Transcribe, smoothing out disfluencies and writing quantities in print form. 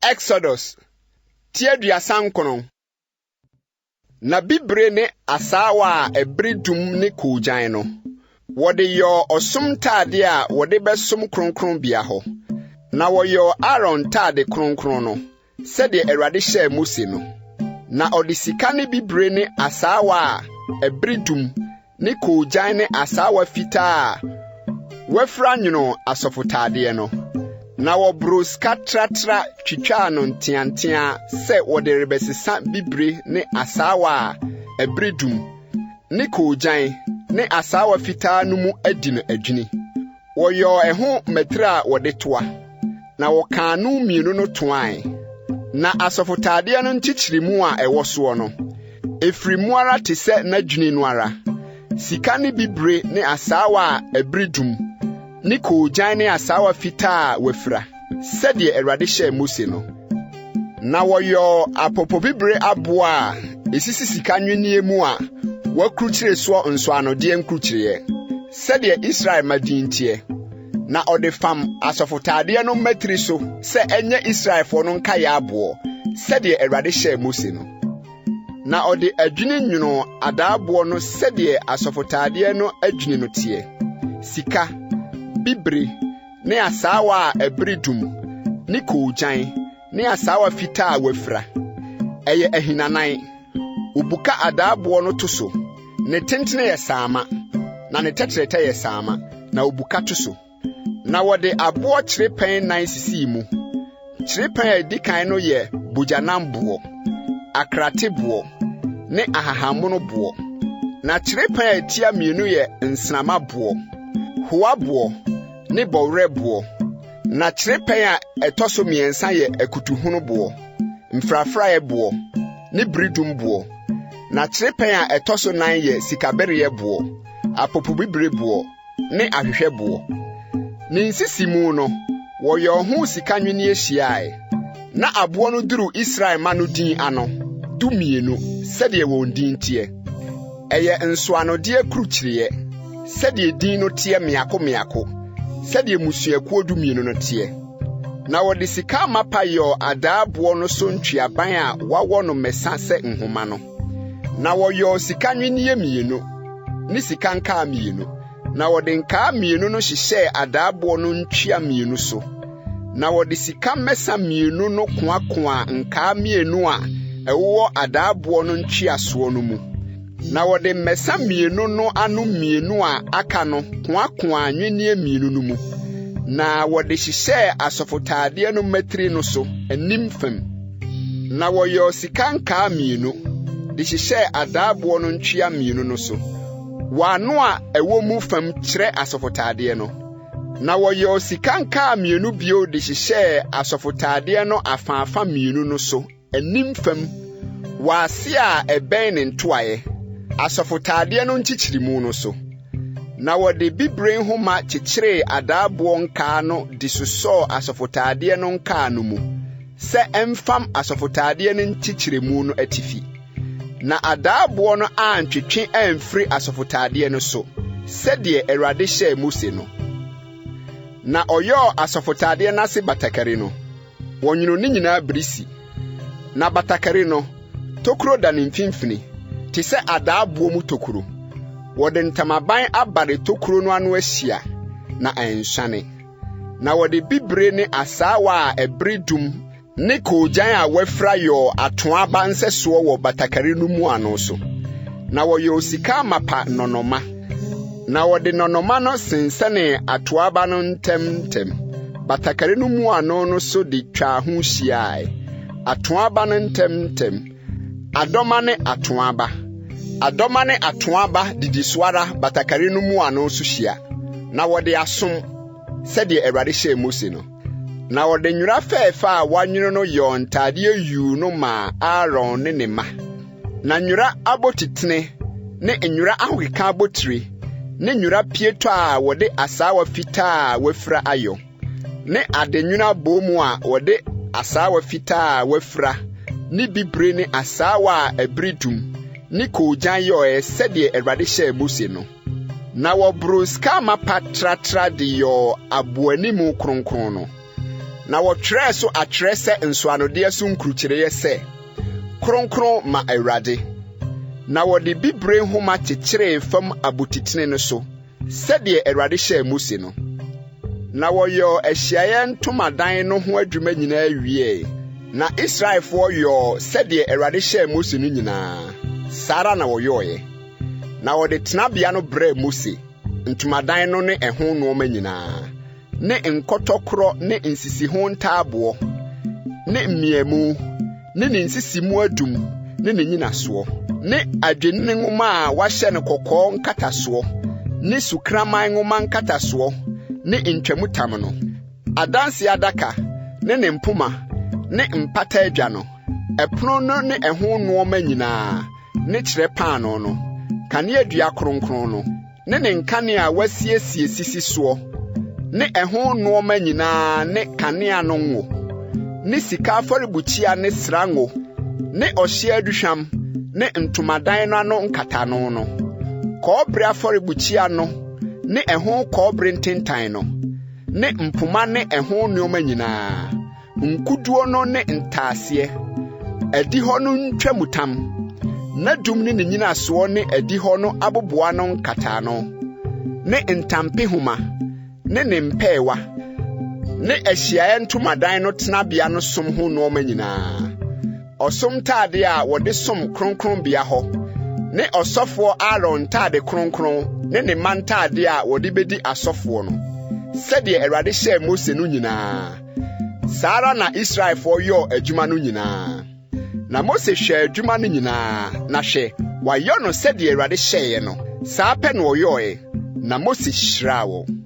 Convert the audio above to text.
Exodus Tiaduasa nkono. Na bibre ne asawa ebridum ne kujan no. Wode yo osum tade a wode besom kronkron bia ho. Na wo yo Aaron tade kronkron no. Sede Awurade hye Mose no. Na odi sika ne bibre ne asawa ebridum ne kujan ne asawa fita wefra nyuno asofotade no. Na wo bruska tratra twitwa no ntiantia se wode rebesisa bibre ne asawa ebridum ne kujan ne asawa fita no mu adi no adwini. Wo yo eho metra wode toa. Na wo kanu mienu no toan. Na asofotade no nchichirimu a ewo so no. Efrimu ara te se na dwini no ara. Sika ne bibre ne asawa ebridum ni kujan ne asawa fita wefra sede Awurade hye Mose no. Na woyo apopo bibre aboa esisi sika nwennie mu a wakruchire so nso anode nkruchire sede Israel madintie. Na ode fam asofotade no matri so se enye Israelfo no nka ya abo sede Awurade hye Mose no. Na ode adwini nwuno adaabo no sede asofotade no adwini no tie. Sika bibre ne asawa ebridum ne kujan ne asawa fita wefra eye ahinanan ubuka adaabo no toso ne tentene ye sama na ne tetrete ye sama na ubuka toso. Na wode abo chirepen nan sisi mu. Chirepen edikan no ye bujanambo akratebo ne ahahamono bo. Na chirepen etia mienu ye nsnamabo huabo ne bowrebo. Na chirepen a etoso miensa ye akutuhunu bo mfrafra ebo ne bridum bo. Na chirepen a etoso nan ye sikabere bo apopo bibre bo ne ahwehwe bo. Ni nsisimu no woyo ho sika nwini ehyiae. Na abo no duru Israel manu din ano dumienu sede won din tie. Eye nso anode akruchiriye sede din no tie miako sede musuakuo dumienu no tie. Na wode sika mapa yo adaabo no so ntwiaban a wawo no mesa se nhoma no. Na woyo sika nwini mienu ni sika nka mienu. Na wode nka mienu no hyehyɛ adaabo no ntwia mienu so. Na wode sika mesa mienu no koakoa nka mienu a ɛwɔ adaabo no ntwia so no mu. Na wode mesa mienu no anu mienu a aka no koakoa nwenie mienu no mu. Na wode hyehyɛ asofotade no matri no so anim fam. Na woyo sika nka mienu de hyehyɛ adaabo no ntwia mienu no so. Wano a ewo mu fam kyerɛ asofotade no. Na woyo sika nka mienu bio de hyehyɛ asofotade no afaafa mienu no so anim fam. Wase a ɛbɛn ne ntoaye asofotade no nchichirimu no so. Na wode bibre nhoma kyekyere adaabo nka no de susɔ asofotade no nka no mu sɛ emfam asofotade no nchichirimu no atifi. Na adaabo no antwetwe amfiri asofotade no so sede Awurade hye Mose no. Na oyo asofotade na se batakari no wonwuno ni nyina brisi. Na batakari no tokuro da ne mfimfini te se adaabo mu tokuro. Wode ntamaban abare tokuro no ano ahyia na anhwane. Na wode bibre ne asawa ebridum ne kujan a wefra yo atoaba nseso wo batakari no mu ano so. Na woyo sika mapa nonoma. Na wode nonoma no sensene atoaba no ntemtem. Batakari no mu ano no so de twa ho hyiae. Atoaba no ntemtem. Adoma ne atoaba. Adoma ne atoaba didiswara batakari no mu ano so hyia. Na wode asom sede Awurade hye Mose no. Na wode nwura fefa a wanwuno no yo ntade ayu no ma Aaron ne ne ma. Na nwura abotitene ne nwura ahweka abotire ne nwura pieto a wode asawa fita wefra ayo. Ne adenwuna bomu a wode asawa fita wefra ne bibre ne asawa ebridum ne kujan yo sede Awurade hye Mose no. Na wo bruska mapa tratra de yo aboanimu kronkron no. na wɔtwerɛ so atwerɛ sɛ nsoanodeɛ so nkurukyerɛeɛ sɛ kronkron ma Awurade. Na wɔde bibre nhoma kyekyeree fam abotitene no so sɛdeɛ Awurade hyɛɛ Mose no. Na wɔyɛ ahyiaeɛ ntomadan no ho adwuma nyinaa wie. Na Israelfoɔ yɛ sɛdeɛ Awurade hyɛɛ Mose no nyinaa. Saa na wɔyɛɛ. Na wɔde tenabea no brɛɛ Mose, ntomadan no ne ɛho nneɛma nyinaa, ne nkɔtɔkorɔ ne nsisiho ntaaboɔ, ne mmiamu, ne nsisimu adum, ne nyinasoɔ, ne adwenne nwoma a wahyɛ no kɔkɔɔ nkatasoɔ, ne sukraman nwoma nkatasoɔ, ne ntwamutam no, adanse adaka, ne mpoma, ne mpata adwa no, ɛpono no ne ɛho nneɛma nyinaa, ne kyerɛ paano no, kanea dua kronkron no, ne nkanea a wasiesie sisi soɔ, ne ɛho nneɛma nyinaa, ne kanea no ngo, ne sika afɔrebukyia ne srango, ne ɔhye aduhwam, ne ntomadan no ano nkatano no, kɔɔbre afɔrebukyia no, ne ɛho kɔɔbre ntentan no, ne mpoma ne ɛho nneɛma nyinaa, nkuduo no ne ntaaseɛ, adi hɔ no ntwamutam, na dum ne nyinasoɔ ne adi hɔ no aboboa no nkatano, ne ntampehoma, ne mpɛɛwa, ne ahyiaeɛ ntomadan no tenabea no som ho nneɛma nyinaa, ɔsom ntade a wɔde som kronkronbea hɔ, ne ɔsɔfoɔ Aaron ntade kronkron ne ne mma ntade a wɔde bedi asɔfoɔ no, sɛdeɛ Awurade hyɛɛ Mose no nyinaa. Saa ara na Israelfoɔ yɛɛ adwuma no nyinaa. Na Mose hwɛ adwuma no nyinaa, na hwɛ, wayɛ no sɛdeɛ Awurade hyɛeɛ no. Saa pɛ na wɔyɛe, na Mose hyiraa wɔn.